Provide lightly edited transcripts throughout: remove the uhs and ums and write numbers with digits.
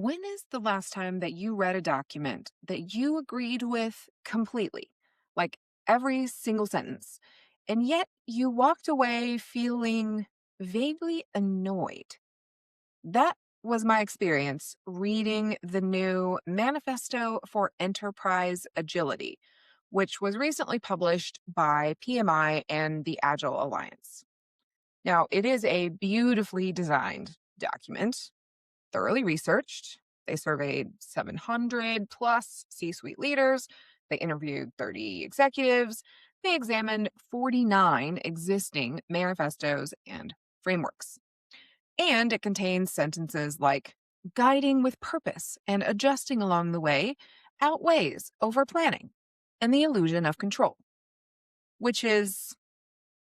When is the last time that you read a document that you agreed with completely, like every single sentence, and yet you walked away feeling vaguely annoyed? That was my experience reading the new Manifesto for Enterprise Agility, which was recently published by PMI and the Agile Alliance. Now, it is a beautifully designed document, thoroughly researched. They surveyed 700 plus C suite leaders. They interviewed 30 executives. They examined 49 existing manifestos and frameworks. And it contains sentences like guiding with purpose and adjusting along the way outweighs over planning and the illusion of control, which is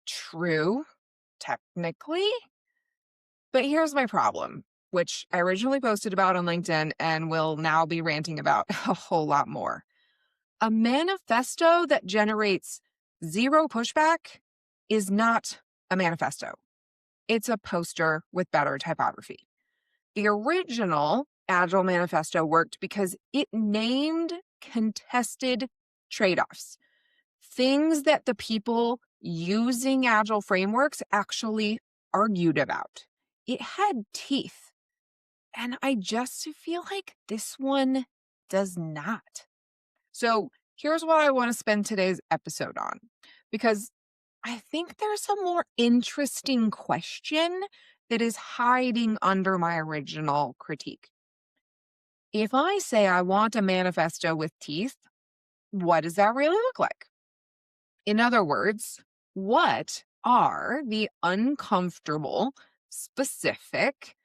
true technically. But here's my problem, which I originally posted about on LinkedIn and will now be ranting about a whole lot more. A manifesto that generates zero pushback is not a manifesto. It's a poster with better typography. The original Agile Manifesto worked because it named contested trade-offs, things that the people using Agile frameworks actually argued about. It had teeth. And I just feel like this one does not. So here's what I want to spend today's episode on, because I think there's a more interesting question that is hiding under my original critique. If I say I want a manifesto with teeth, what does that really look like? In other words, what are the uncomfortable, specific,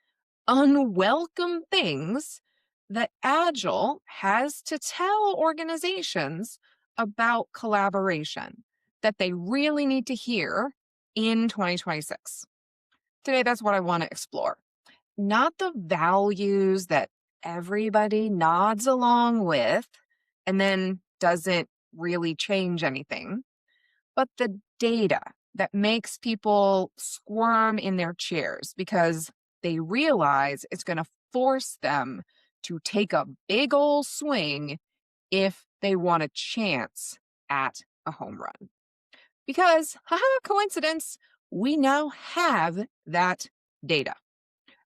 unwelcome things that Agile has to tell organizations about collaboration that they really need to hear in 2026? Today, that's what I want to explore. Not the values that everybody nods along with and then doesn't really change anything, but the data that makes people squirm in their chairs because they realize it's going to force them to take a big old swing if they want a chance at a home run. Because, haha, coincidence, we now have that data.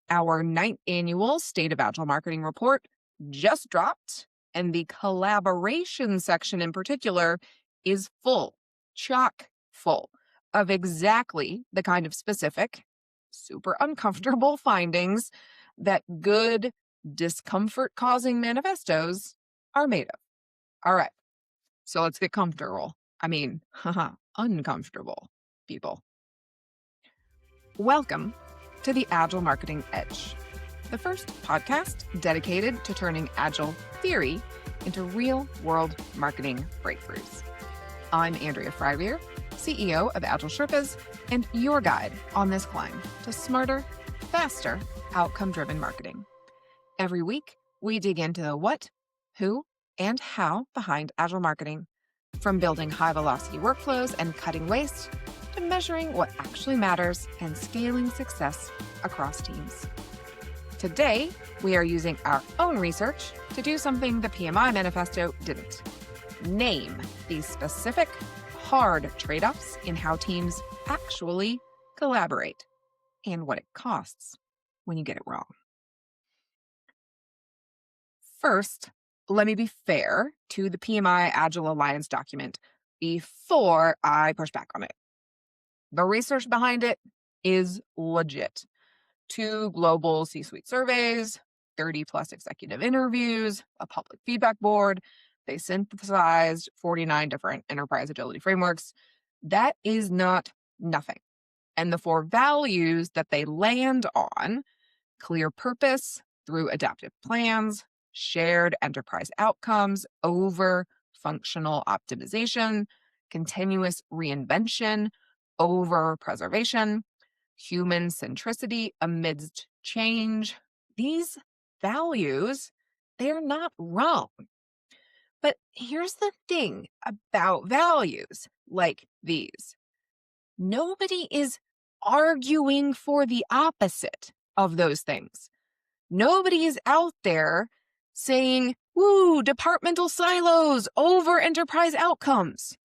Our 9th annual State of Agile Marketing report just dropped, and the collaboration section in particular is full, chock full of exactly the kind of specific, super uncomfortable findings that good, discomfort-causing manifestos are made of. All right, so let's get comfortable. Uncomfortable, people. Welcome to the Agile Marketing Edge, the first podcast dedicated to turning Agile theory into real-world marketing breakthroughs. I'm Andrea Fryrear, CEO of AgileSherpas, and your guide on this climb to smarter, faster, outcome-driven marketing. Every week, we dig into the what, who, and how behind Agile marketing, from building high-velocity workflows and cutting waste to measuring what actually matters and scaling success across teams. Today, we are using our own research to do something the PMI manifesto didn't. Name these specific, hard trade-offs in how teams actually collaborate and what it costs when you get it wrong. First, let me be fair to the PMI Agile Alliance document before I push back on it. The research behind it is legit. 2 global C-suite surveys, 30 plus executive interviews, a public feedback board. They synthesized 49 different enterprise agility frameworks. That is not nothing. And the 4 values that they land on: clear purpose through adaptive plans, shared enterprise outcomes over functional optimization, continuous reinvention over preservation, human centricity amidst change. These values, they're not wrong. But here's the thing about values like these. Nobody is arguing for the opposite of those things. Nobody is out there saying, woo, departmental silos over enterprise outcomes,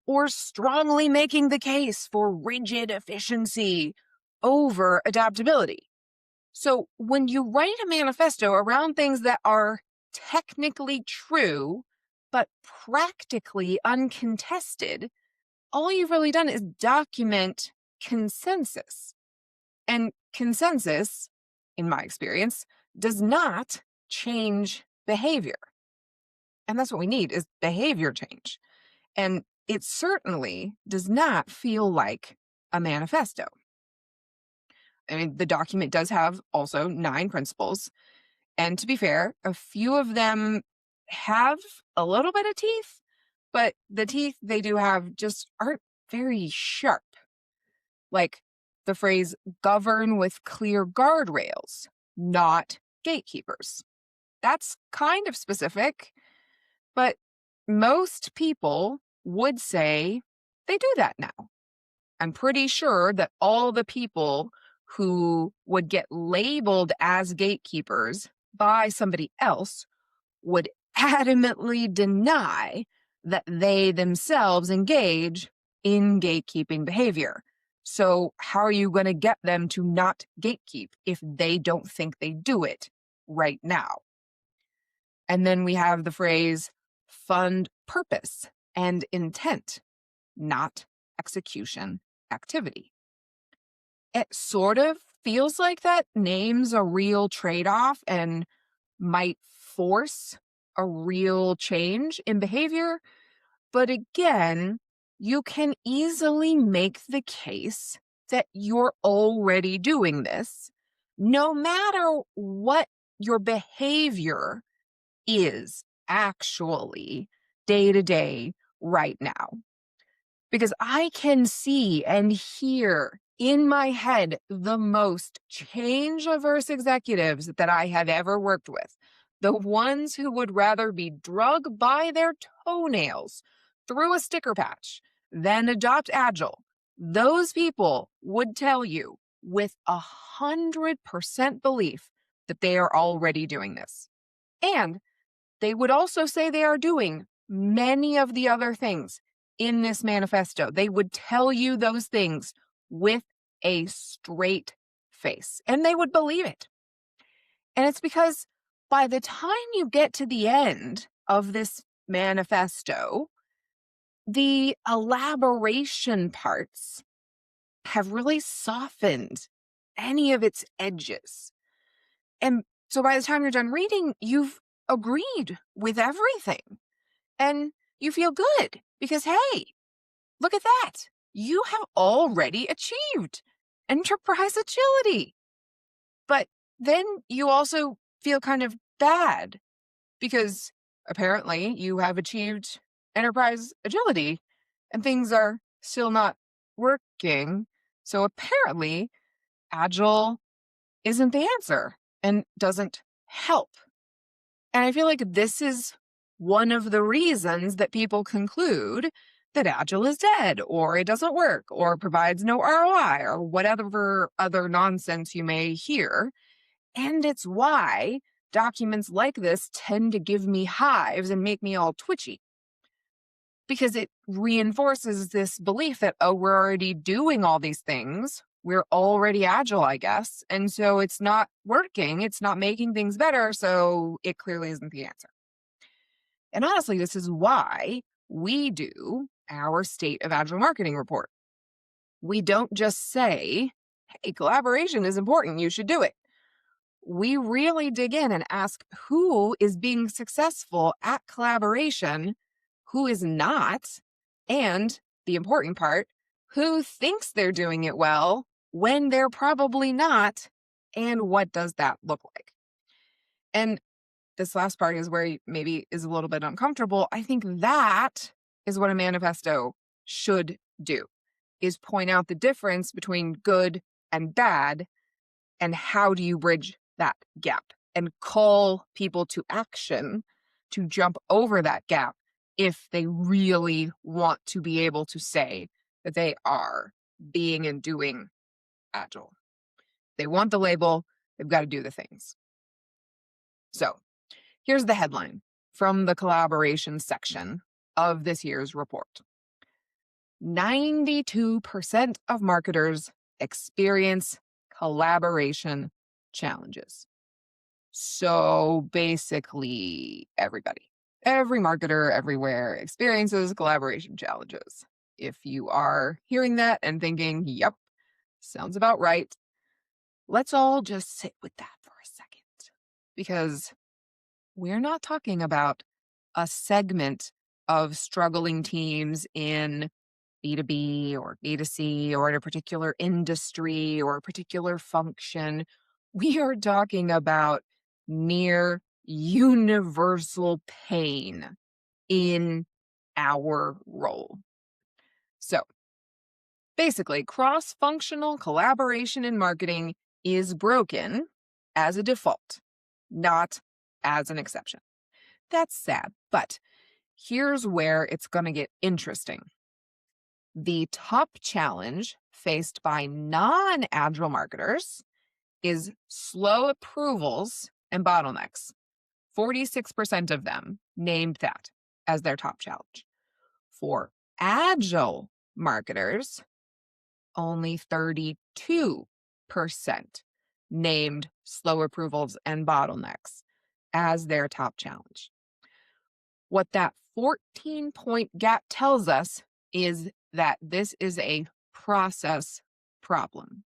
or strongly making the case for rigid efficiency over adaptability. So when you write a manifesto around things that are technically true, but practically uncontested, all you've really done is document consensus. And consensus, in my experience, does not change behavior. And that's what we need is behavior change. And it certainly does not feel like a manifesto. I mean, the document does have also 9 principles. And to be fair, a few of them have a little bit of teeth, but the teeth they do have just aren't very sharp. Like the phrase govern with clear guardrails, not gatekeepers. That's kind of specific, but most people would say they do that now. I'm pretty sure that all the people who would get labeled as gatekeepers by somebody else would adamantly deny that they themselves engage in gatekeeping behavior. So, how are you going to get them to not gatekeep if they don't think they do it right now? And then we have the phrase fund purpose and intent, not execution activity. It sort of feels like that name's a real trade-off and might force a real change in behavior. But again, you can easily make the case that you're already doing this, no matter what your behavior is actually day to day right now. Because I can see and hear in my head the most change-averse executives that I have ever worked with. The ones who would rather be drug by their toenails through a sticker patch than adopt Agile. Those people would tell you with 100% belief that they are already doing this. And they would also say they are doing many of the other things in this manifesto. They would tell you those things with a straight face, and they would believe it. And it's because by the time you get to the end of this manifesto, the elaboration parts have really softened any of its edges. And so by the time you're done reading, you've agreed with everything. And you feel good because, hey, look at that. You have already achieved enterprise agility. But then you also feel kind of bad because apparently you have achieved enterprise agility and things are still not working. So apparently, Agile isn't the answer and doesn't help. And I feel like this is one of the reasons that people conclude that Agile is dead, or it doesn't work, or provides no ROI, or whatever other nonsense you may hear. And it's why documents like this tend to give me hives and make me all twitchy. Because it reinforces this belief that, oh, we're already doing all these things. We're already Agile, I guess. And so it's not working. It's not making things better. So it clearly isn't the answer. And honestly, this is why we do our State of Agile Marketing report. We don't just say, hey, collaboration is important. You should do it. We really dig in and ask who is being successful at collaboration, who is not, and the important part, who thinks they're doing it well when they're probably not, and what does that look like? And this last part is where maybe is a little bit uncomfortable. I think that is what a manifesto should do, is point out the difference between good and bad, and how do you bridge that gap and call people to action to jump over that gap if they really want to be able to say that they are being and doing Agile. They want the label, they've got to do the things. So here's the headline from the collaboration section of this year's report. 92% of marketers experience collaboration challenges. So basically, every marketer everywhere experiences collaboration challenges. If you are hearing that and thinking, yep, sounds about right, let's all just sit with that for a second. Because we're not talking about a segment of struggling teams in B2B or B2C or in a particular industry or a particular function. We are talking about near universal pain in our role. So basically, cross-functional collaboration in marketing is broken as a default, not as an exception. That's sad, but here's where it's going to get interesting. The top challenge faced by non-Agile marketers is slow approvals and bottlenecks. 46% of them named that as their top challenge. For Agile marketers, only 32% named slow approvals and bottlenecks as their top challenge. What that 14-point gap tells us is that this is a process problem.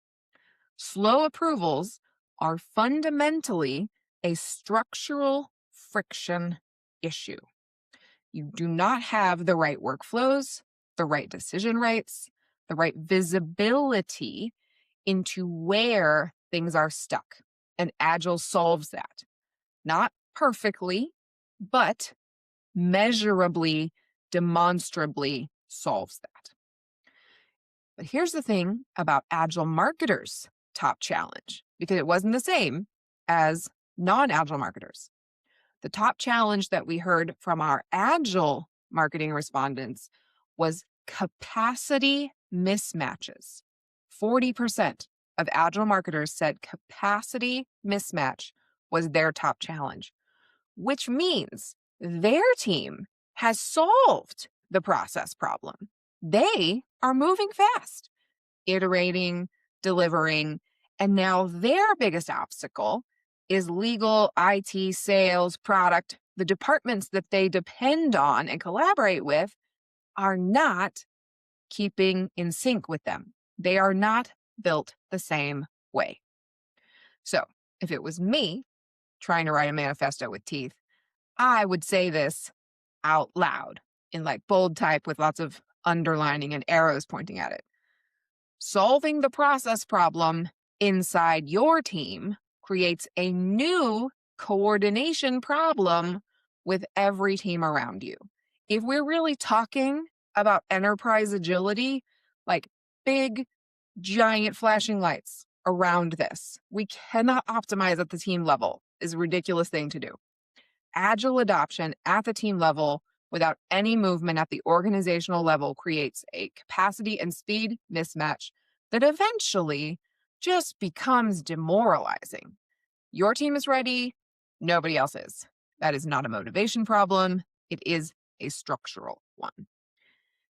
Slow approvals are fundamentally a structural friction issue. You do not have the right workflows, the right decision rights, the right visibility into where things are stuck. And Agile solves that. Not perfectly, but measurably, demonstrably solves that. But here's the thing about Agile marketers' top challenge, because it wasn't the same as non-Agile marketers. The top challenge that we heard from our Agile marketing respondents was capacity mismatches. 40% of Agile marketers said capacity mismatch was their top challenge, which means their team has solved the process problem. They are moving fast, iterating, delivering, and now their biggest obstacle is legal, IT, sales, product. The departments that they depend on and collaborate with are not keeping in sync with them. They are not built the same way. So if it was me trying to write a manifesto with teeth, I would say this out loud in like bold type with lots of underlining and arrows pointing at it. Solving the process problem inside your team creates a new coordination problem with every team around you. If we're really talking about enterprise agility, like big, giant flashing lights around this, we cannot optimize at the team level. Is a ridiculous thing to do. Agile adoption at the team level without any movement at the organizational level creates a capacity and speed mismatch that eventually just becomes demoralizing. Your team is ready, nobody else is. That is not a motivation problem. It is a structural one.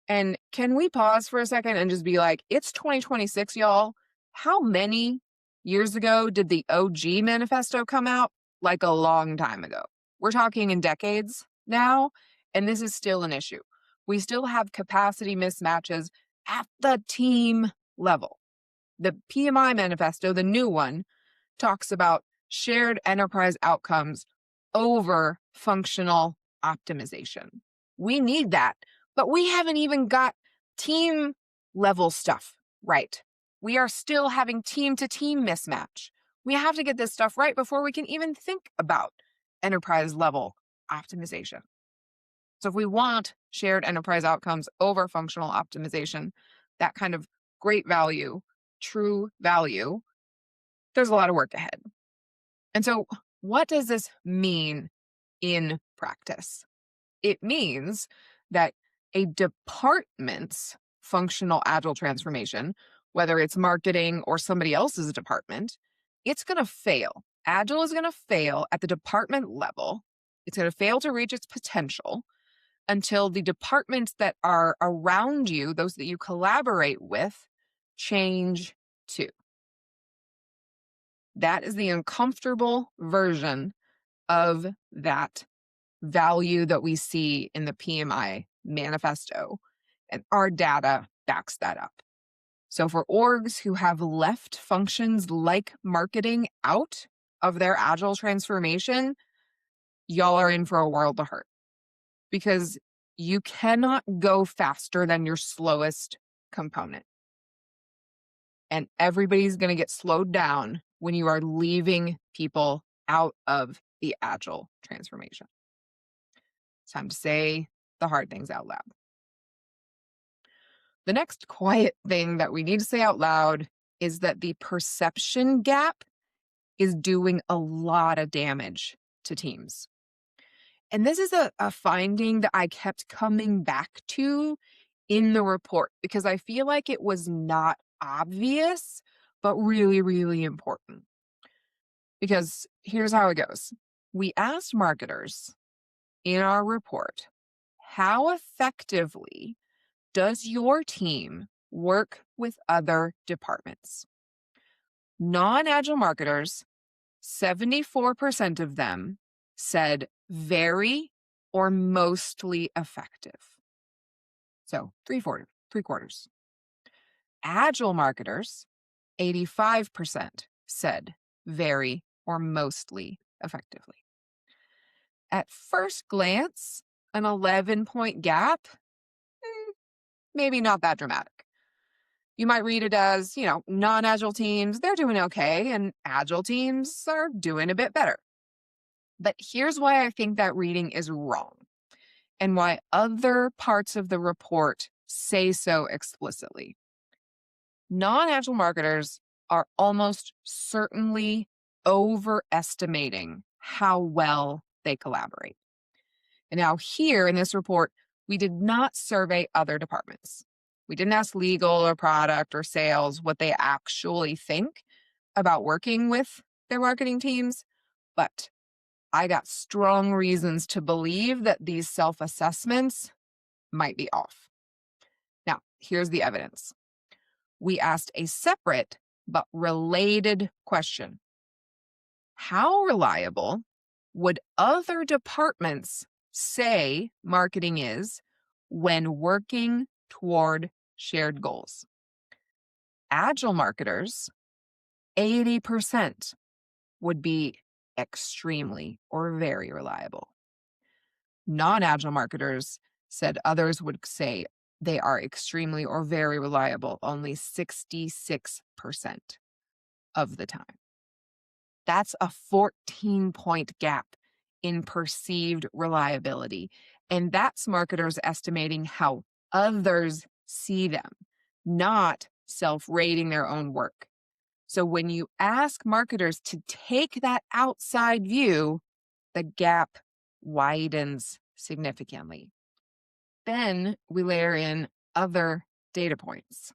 And can we pause for a second and just be like, it's 2026, y'all. How many years ago did the OG manifesto come out? Like a long time ago. We're talking in decades now, and this is still an issue. We still have capacity mismatches at the team level. The PMI manifesto, the new one, talks about shared enterprise outcomes over functional optimization. We need that, but we haven't even got team level stuff right. We are still having team to team mismatch. We have to get this stuff right before we can even think about enterprise level optimization. So if we want shared enterprise outcomes over functional optimization, that kind of great value, true value, there's a lot of work ahead. And so what does this mean in practice? It means that a department's functional agile transformation, whether it's marketing or somebody else's department, it's going to fail Agile is going to fail at the department level. It's going to fail to reach its potential until the departments that are around you, those that you collaborate with, change too. That is the uncomfortable version of that value that we see in the PMI manifesto, and our data backs that up. So for orgs who have left functions like marketing out of their Agile transformation, y'all are in for a world of hurt, because you cannot go faster than your slowest component. And everybody's going to get slowed down when you are leaving people out of the Agile transformation. It's time to say the hard things out loud. The next quiet thing that we need to say out loud is that the perception gap is doing a lot of damage to teams. And this is a finding that I kept coming back to in the report because I feel like it was not obvious, but really, really important. Because here's how it goes. We asked marketers in our report, how effectively does your team work with other departments? Non-Agile marketers, 74% of them said very or mostly effective. So three quarters. Agile marketers, 85% said very or mostly effectively. At first glance, an 11-point gap, maybe not that dramatic. You might read it as, non-Agile teams, they're doing okay, and Agile teams are doing a bit better. But here's why I think that reading is wrong, and why other parts of the report say so explicitly. Non-Agile marketers are almost certainly overestimating how well they collaborate. And now here in this report, we did not survey other departments. We didn't ask legal or product or sales what they actually think about working with their marketing teams, but I got strong reasons to believe that these self-assessments might be off. Now, here's the evidence. We asked a separate but related question. How reliable would other departments say marketing is when working toward shared goals? Agile marketers, 80% would be extremely or very reliable. Non-Agile marketers said others would say they are extremely or very reliable only 66% of the time. That's a 14-point gap in perceived reliability. And that's marketers estimating how others see them, not self-rating their own work. So when you ask marketers to take that outside view, the gap widens significantly. Then we layer in other data points.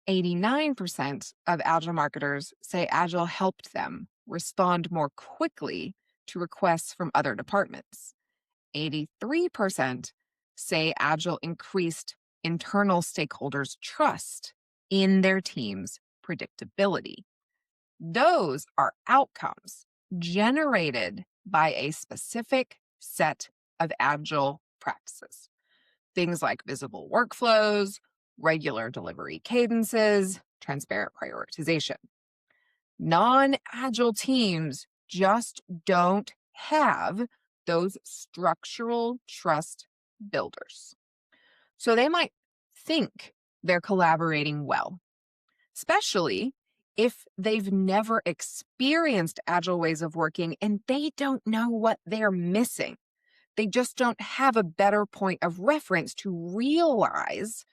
89% of Agile marketers say Agile helped them respond more quickly to requests from other departments. 83% say Agile increased internal stakeholders' trust in their team's predictability. Those are outcomes generated by a specific set of Agile practices. Things like visible workflows, regular delivery cadences, transparent prioritization. Non-Agile teams just don't have those structural trust builders. So they might think they're collaborating well, especially if they've never experienced Agile ways of working and they don't know what they're missing. They just don't have a better point of reference to realize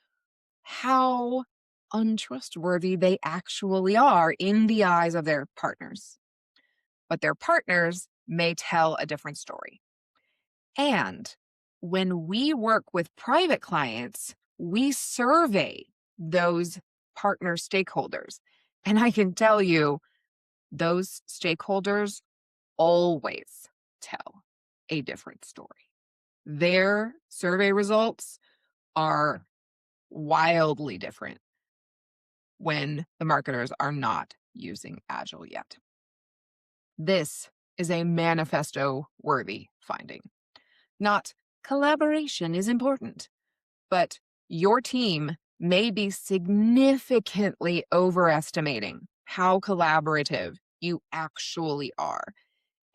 how untrustworthy they actually are in the eyes of their partners. But their partners may tell a different story. And when we work with private clients, we survey those partner stakeholders. And I can tell you, those stakeholders always tell a different story. Their survey results are wildly different when the marketers are not using Agile yet. This is a manifesto-worthy finding. Not collaboration is important, but your team may be significantly overestimating how collaborative you actually are.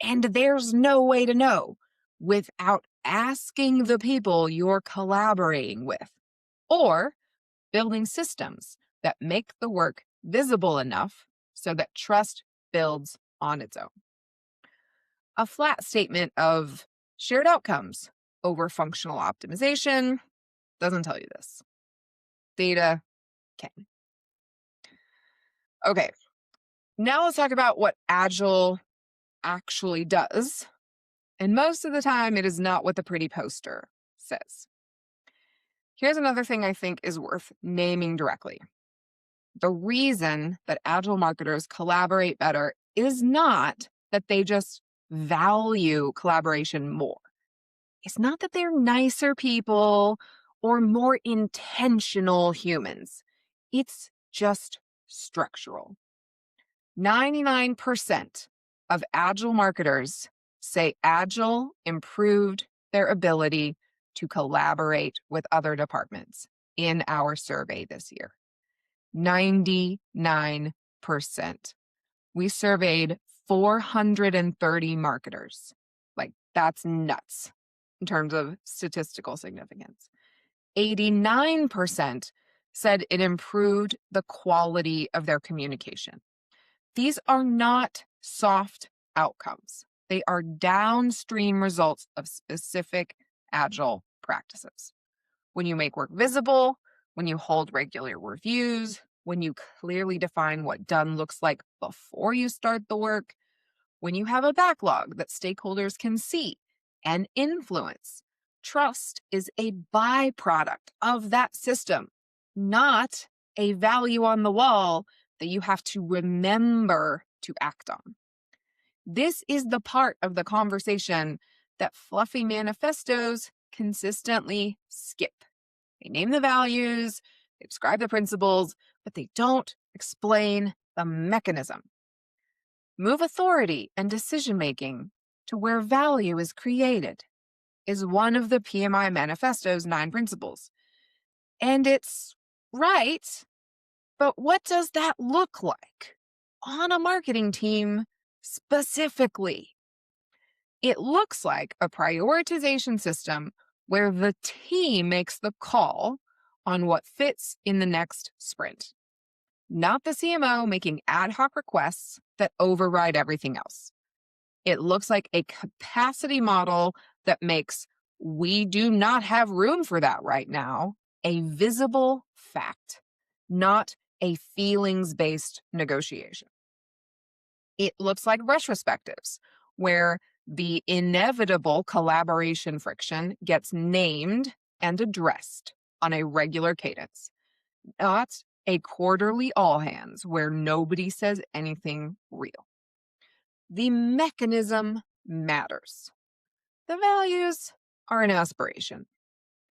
And there's no way to know without asking the people you're collaborating with, or building systems that make the work visible enough so that trust builds on its own. A flat statement of shared outcomes over functional optimization doesn't tell you this. Data can. Okay, now let's talk about what Agile actually does. And most of the time, it is not what the pretty poster says. Here's another thing I think is worth naming directly. The reason that Agile marketers collaborate better is not that they just value collaboration more. It's not that they're nicer people or more intentional humans. It's just structural. 99% of Agile marketers say Agile improved their ability to collaborate with other departments in our survey this year. 99%. We surveyed 430 marketers. Like, that's nuts in terms of statistical significance. 89% said it improved the quality of their communication. These are not soft outcomes. They are downstream results of specific Agile practices. When you make work visible, when you hold regular reviews, when you clearly define what done looks like before you start the work, when you have a backlog that stakeholders can see and influence, trust is a byproduct of that system, not a value on the wall that you have to remember to act on. This is the part of the conversation that fluffy manifestos consistently skip. They name the values, they describe the principles, but they don't explain the mechanism. Move authority and decision-making to where value is created is one of the PMI manifesto's 9 principles. And it's right, but what does that look like on a marketing team specifically? It looks like a prioritization system where the team makes the call on what fits in the next sprint, not the CMO making ad hoc requests that override everything else. It looks like a capacity model that makes "we do not have room for that right now" a visible fact, not a feelings-based negotiation. It looks like retrospectives, where the inevitable collaboration friction gets named and addressed on a regular cadence, not a quarterly all hands where nobody says anything real. The mechanism matters. The values are an aspiration.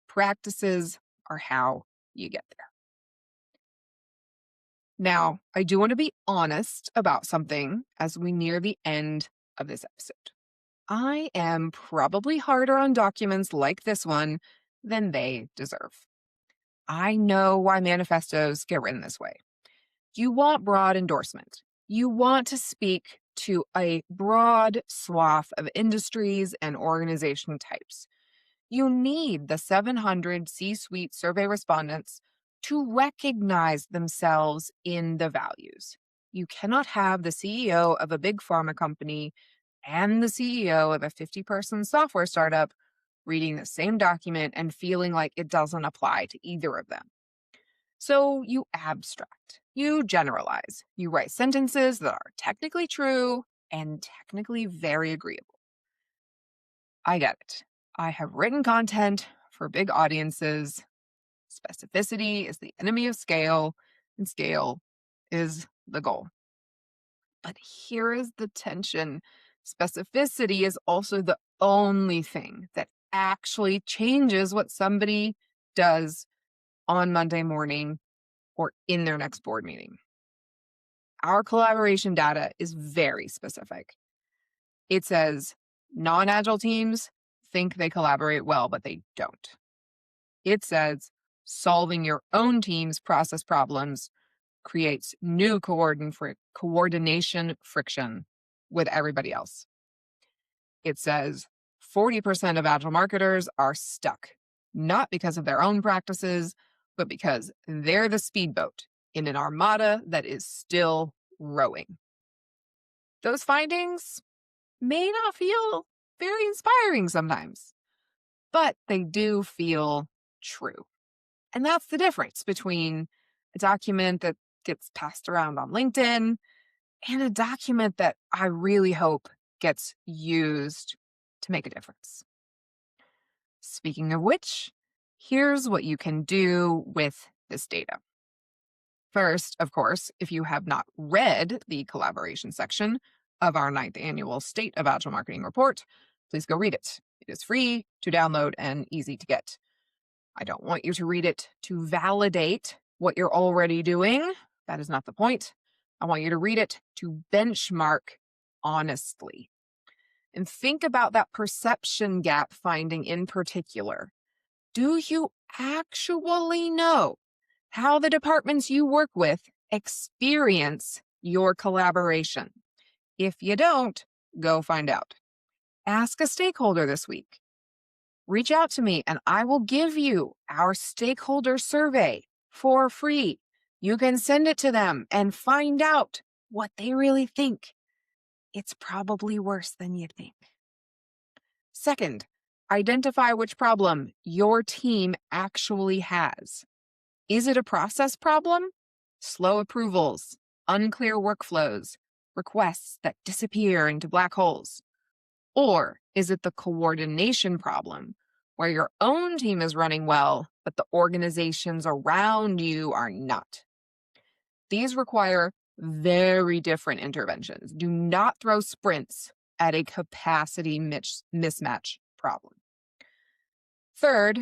Practices are how you get there. Now, I do want to be honest about something as we near the end of this episode. I am probably harder on documents like this one than they deserve. I know why manifestos get written this way. You want broad endorsement. You want to speak to a broad swath of industries and organization types. You need the 700 C-suite survey respondents to recognize themselves in the values. You cannot have the CEO of a big pharma company and the CEO of a 50-person software startup reading the same document and feeling like it doesn't apply to either of them. So you abstract, you generalize, you write sentences that are technically true and technically very agreeable. I get it. I have written content for big audiences. Specificity is the enemy of scale, and scale is the goal. But here is the tension. Specificity is also the only thing that actually changes what somebody does on Monday morning or in their next board meeting. Our collaboration data is very specific. It says non-Agile teams think they collaborate well, but they don't. It says solving your own team's process problems creates new coordination friction with everybody else. It says 40% of Agile marketers are stuck, not because of their own practices, but because they're the speedboat in an armada that is still rowing. Those findings may not feel very inspiring sometimes, but they do feel true. And that's the difference between a document that gets passed around on LinkedIn and a document that I really hope gets used to make a difference. Speaking of which, here's what you can do with this data. First, of course, if you have not read the collaboration section of our 9th annual State of Agile Marketing report, please go read it. It is free to download and easy to get. I don't want you to read it to validate what you're already doing. That is not the point. I want you to read it to benchmark honestly. And think about that perception gap finding in particular. Do you actually know how the departments you work with experience your collaboration? If you don't, go find out. Ask a stakeholder this week. Reach out to me and I will give you our stakeholder survey for free. You can send it to them and find out what they really think. It's probably worse than you think. Second, identify which problem your team actually has. Is it a process problem? Slow approvals, unclear workflows, requests that disappear into black holes? Or is it the coordination problem where your own team is running well, but the organizations around you are not? These require very different interventions. Do not throw sprints at a capacity mismatch problem. Third,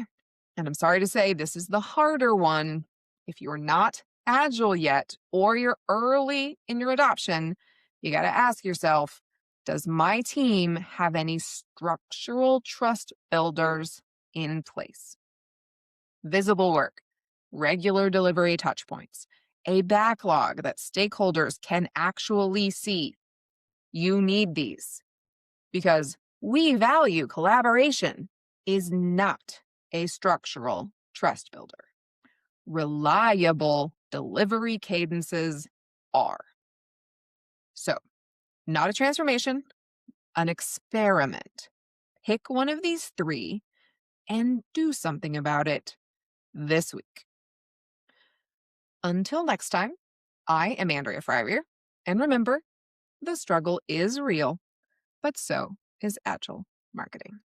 and I'm sorry to say this is the harder one, if you're not Agile yet or you're early in your adoption, you got to ask yourself, does my team have any structural trust builders in place? Visible work, regular delivery touchpoints, a backlog that stakeholders can actually see. You need these because we value collaboration is not a structural trust builder. Reliable delivery cadences are. So, not a transformation, an experiment. Pick one of these three and do something about it this week. Until next time, I am Andrea Fryrear, and remember, the struggle is real, but so is Agile marketing.